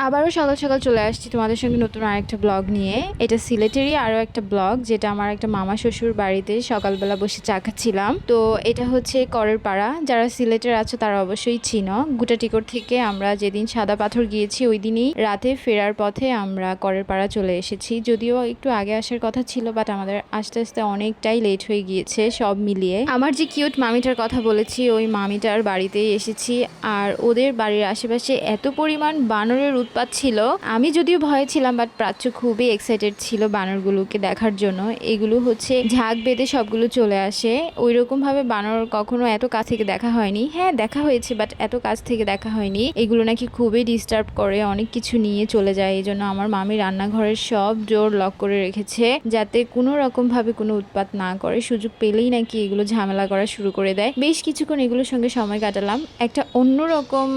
আবারও সকাল সকাল চলে আসছি তোমাদের সঙ্গে নতুন আরেকটা ব্লগ নিয়ে। এটা সিলেটেরই আরও একটা ব্লগ, যেটা আমার একটা মামা শ্বশুর বাড়িতে সকালবেলা বসে চা খাচ্ছিলাম। তো এটা হচ্ছে করের পাড়া। যারা সিলেটের আছো তারা অবশ্যই চিনো। গুটাটিকর থেকে আমরা যেদিন সাদা পাথর গিয়েছি ওই দিনই রাতে ফেরার পথে আমরা করের পাড়া চলে এসেছি। যদিও একটু আগে আসার কথা ছিল, বাট আমাদের আস্তে আস্তে অনেকটাই লেট হয়ে গিয়েছে সব মিলিয়ে। আমার যে কিউট মামিটার কথা বলেছি ওই মামিটার বাড়িতেই এসেছি। আর ওদের বাড়ির আশেপাশে এত পরিমাণ বানরের উৎপাত ছিল। আমি যদিও ভয়ে ছিলাম, বাট প্রাচ্য খুবই এক্সাইটেড ছিল বানরগুলোকে দেখার জন্য। এগুলো হচ্ছে ঝাঁক বেঁধে সবগুলো চলে আসে। ওই রকম ভাবে বানর কখনো এত কাছ থেকে দেখা হয়নি। হ্যাঁ, দেখা হয়েছে, বাট এত কাছ থেকে দেখা হয়নি। এগুলো নাকি খুবই ডিস্টার্ব করে, অনেক কিছু নিয়ে চলে যায়। এই জন্য আমার মামি রান্নাঘরের সব ডোর লক করে রেখেছে, যাতে কোনো রকম ভাবে কোনো উৎপাত না করে। সুযোগ পেলেই নাকি এগুলো ঝামেলা করা শুরু করে দেয়। বেশ কিছুক্ষণ এগুলোর সঙ্গে সময় কাটালাম। একটা অন্যরকম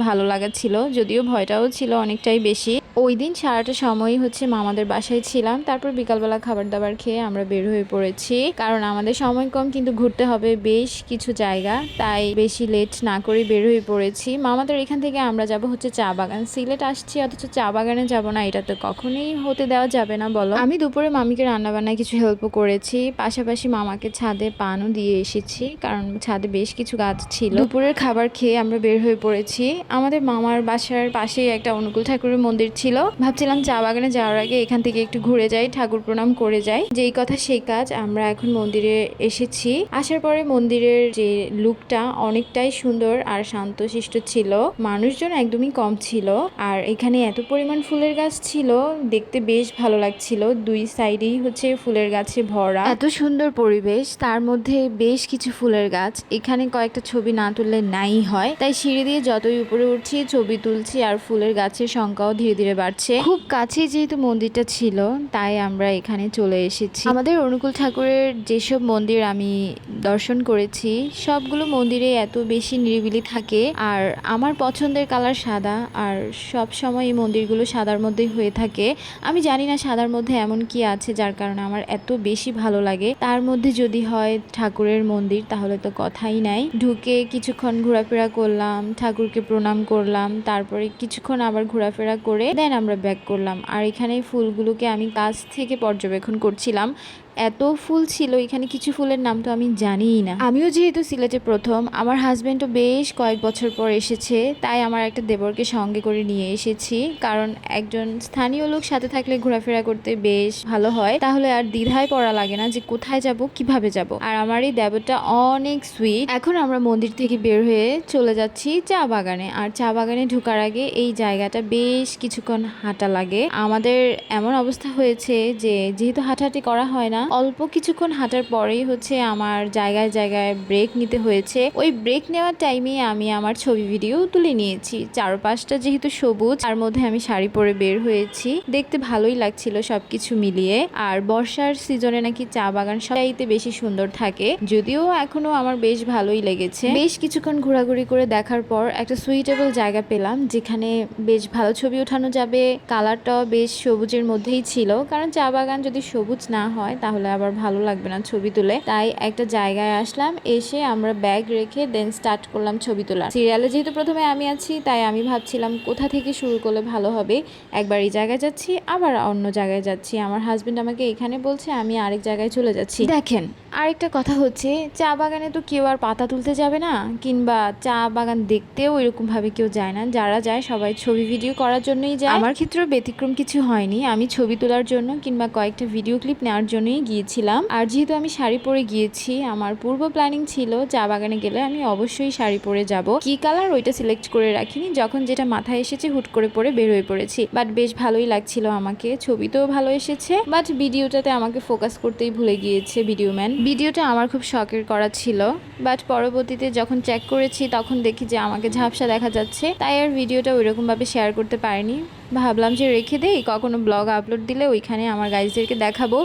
ভালো লাগা ছিল, যদিও ভয়টাও ছিল অনেকটাই বেশি। ওই দিন সারাটা সময়ই হচ্ছে মামাদের বাসায় ছিলাম। তারপর বিকালবেলা খাবার দাবার খেয়ে আমরা বের হয়ে পড়েছি, কারণ আমাদের সময় কম, কিন্তু ঘুরতে হবে বেশ কিছু জায়গা। তাই বেশি লেট না করে বের হয়ে পড়েছি। মামাদের এখান থেকে আমরা যাব হচ্ছে চা বাগান। সিলেট আসছি অথচ চা বাগানে যাব না, এটা তো কখনোই হতে দেওয়া যাবে না বলো। আমি দুপুরে মামিকে রান্নাবান্নায় কিছু হেল্পও করেছি, পাশাপাশি মামাকে ছাদে পানও দিয়ে এসেছি, কারণ ছাদে বেশ কিছু গাছ ছিল। দুপুরের খাবার খেয়ে আমরা বের হয়ে পড়েছি। আমাদের মামার বাসার পাশে একটা অনুকূল ঠাকুরের মন্দির ছিল। ভাবছিলাম চা বাগানে যাওয়ার আগে এখান থেকে একটু ঘুরে যাই, ঠাকুর প্রণাম করে যাই। যেই কথা সেই কাজ, আমরা এখন মন্দিরে এসেছি। আসার পরে মন্দিরের যে লুকটা অনেকটাই সুন্দর আর শান্তশিষ্ট ছিল। মানুষজন একদমই কম ছিল। আর এখানে এত পরিমাণ ফুলের গাছ ছিল, দেখতে বেশ ভালো লাগছিল। দুই সাইডেই হচ্ছে ফুলের গাছে ভরা। এত সুন্দর পরিবেশ, তার মধ্যে বেশ কিছু ফুলের গাছ। এখানে কয়েকটা ছবি না তুললে নাই হয়। তাই সিঁড়ি দিয়ে যতই উপরে উঠছি ছবি তুলছি, আর ফুলের গাছের সংখ্যাও ধীরে ধীরে বাড়ছে। খুব কাছে যেহেতু মন্দিরটা ছিল, তাই আমরা এখানে চলে এসেছি। আমাদের অনুকূল ঠাকুরের যেসব মন্দির আমি দর্শন করেছি, সবগুলো মন্দিরে এত বেশি নিরিবিলি থাকে। আর আমার পছন্দের কালার সাদা, আর সব সময় এই মন্দিরগুলো সাদার মধ্যেই হয়ে থাকে। আমি জানি না সাদার মধ্যে এমন কি আছে যার কারণে আমার এত বেশি ভালো লাগে। তার মধ্যে যদি হয় ঠাকুরের মন্দির, তাহলে তো কথাই নাই। ঢুকে কিছুক্ষণ ঘোরাফেরা করলাম, ঠাকুরকে প্রণাম করলাম, তারপরে কিছুক্ষণ আবার ঘোরাফেরা করে দেন আমরা ব্যাক করলাম। আর এখানে ফুলগুলোকে আমি কাছ থেকে পর্যবেক্ষণ করছিলাম। এত ফুল ছিল এখানে, কিছু ফুলের নাম তো আমি জানিই না। আমিও যেহেতু সিলেটে প্রথম, আমার হাজবেন্ডও বেশ কয়েক বছর পর এসেছে, তাই আমার একটা দেবরকে সঙ্গে করে নিয়ে এসেছি। কারণ একজন স্থানীয় লোক সাথে থাকলে ঘোরাফেরা করতে বেশ ভালো হয়, তাহলে আর দ্বিধায় পড়া লাগে না যে কোথায় যাব, কিভাবে যাব। আর আমার এই দেবরটা অনেক সুইট। এখন আমরা মন্দির থেকে বের হয়ে চলে যাচ্ছি চা বাগানে। আর চা বাগানে ঢোকার আগে এই জায়গাটা বেশ কিছুক্ষণ হাঁটা লাগে। আমাদের এমন অবস্থা হয়েছে যে যেহেতু হাঁটাহাঁটি করা হয় না, অল্প কিছুক্ষণ হাঁটার পরেই হচ্ছে আমার জায়গায় জায়গায় ব্রেক নিতে হয়েছে। ওই ব্রেক নেওয়ার টাইমে আমি আমার ছবি ভিডিও তুলে নিয়েছি। চারপাশটা যেহেতু সবুজ, তার মধ্যে আমি শাড়ি পরে বের হয়েছি, দেখতে ভালোই লাগছিল সবকিছু মিলিয়ে। আর বর্ষার সিজনে নাকি চা বাগান সবচাইতে বেশি সুন্দর থাকে, যদিও এখনো আমার বেশ ভালোই লেগেছে। বেশ কিছুক্ষণ ঘোরাঘুরি করে দেখার পর একটা সুইটেবল জায়গা পেলাম, যেখানে বেশ ভালো ছবি ওঠানো যাবে। কালারটাও বেশ সবুজের মধ্যেই ছিল, কারণ চা বাগান যদি সবুজ না হয় তাহলে আবার ভালো লাগবে না ছবি তুলে। তাই একটা জায়গায় আসলাম, এসে আমরা ব্যাগ রেখে দেন স্টার্ট করলাম ছবি তোলা। সিরিয়ালে যেহেতু প্রথমে আমি আছি, তাই আমি ভাবছিলাম কোথা থেকে শুরু করলে ভালো হবে। একবার এই জায়গায় যাচ্ছি, আবার অন্য জায়গায় যাচ্ছি। আমার হাজবেন্ড আমাকে এখানে বলছে, আমি আরেক জায়গায় চলে যাচ্ছি। দেখেন, আরেকটা কথা হচ্ছে, চা বাগানে তো কেউ আর পাতা তুলতে যাবে না, কিংবা চা বাগান দেখতেও এরকম ভাবে কেউ যায় না। যারা যায় সবাই ছবি ভিডিও করার জন্যই যায়। আমার ক্ষেত্রেও ব্যতিক্রম কিছু হয়নি। আমি ছবি তোলার জন্য কিংবা কয়েকটা ভিডিও ক্লিপ নেওয়ার জন্যই গিয়েছিলাম। আর যেহেতু আমি শাড়ি পরে গিয়েছি, আমার পূর্ব প্ল্যানিং ছিল চা বাগানে গেলে আমি অবশ্যই শাড়ি পরে যাব। কি কালার ওইটা সিলেক্ট করে রাখিনি, যখন যেটা মাথায় এসেছে হুট করে পরে বের হয়ে পড়েছি। বাট বেশ ভালোই লাগছিল আমাকে, ছবিতেও ভালো এসেছে। বাট ভিডিওটাতে আমাকে ফোকাস করতেই ভুলে গিয়েছে ভিডিওম্যান। ভিডিওটা আমার খুব শখের করা ছিল, বাট পরবর্তীতে যখন চেক করেছি তখন দেখি যে আমাকে ঝাপসা দেখা যাচ্ছে, তাই আর ভিডিওটা ওইরকম ভাবে শেয়ার করতে পারিনি। ভাবলাম যে রেখে দেই, কখনো ব্লগ আপলোড দিলে ওইখানে আমার গাইজদেরকে দেখাবো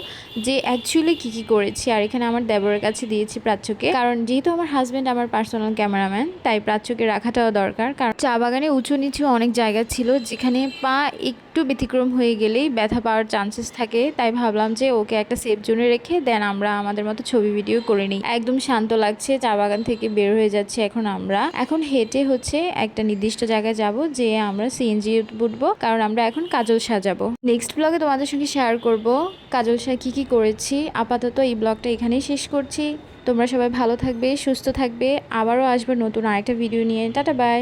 যে অ্যাকচুয়ালি কী করেছি। আর এখানে আমার দেবরের কাছে দিয়েছি প্রাচ্যকে, কারণ যেহেতু আমার হাজব্যান্ড আমার পার্সোনাল ক্যামেরাম্যান, তাই প্রাচ্যকে রাখাটাও দরকার। কারণ চা বাগানে উঁচু নিচু অনেক জায়গা ছিল, যেখানে পা একটু ব্যতিক্রম হয়ে গেলেই ব্যথা পাওয়ার চান্সেস থাকে। তাই ভাবলাম যে ওকে একটা সেফ জোনে রেখে দেন আমরা আমাদের মতো ছবি ভিডিও করে নিই। একদম শান্ত লাগছে, চা বাগান থেকে বের হয়ে যাচ্ছে এখন হেঁটে হচ্ছে একটা নির্দিষ্ট জায়গায় যাব, যে আমরা সিএনজি উঠবো, কারণ আমরা এখন কাজল সাজাবো। নেক্সট ব্লগে তোমাদের সঙ্গে শেয়ার করব কাজল শাহ কী করেছি। আপাতত এই ব্লগটা এখানেই শেষ করছি। তোমরা সবাই ভালো থাকবে, সুস্থ থাকবে। আবারও আসবো নতুন আরেকটা ভিডিও নিয়ে। Tata bye.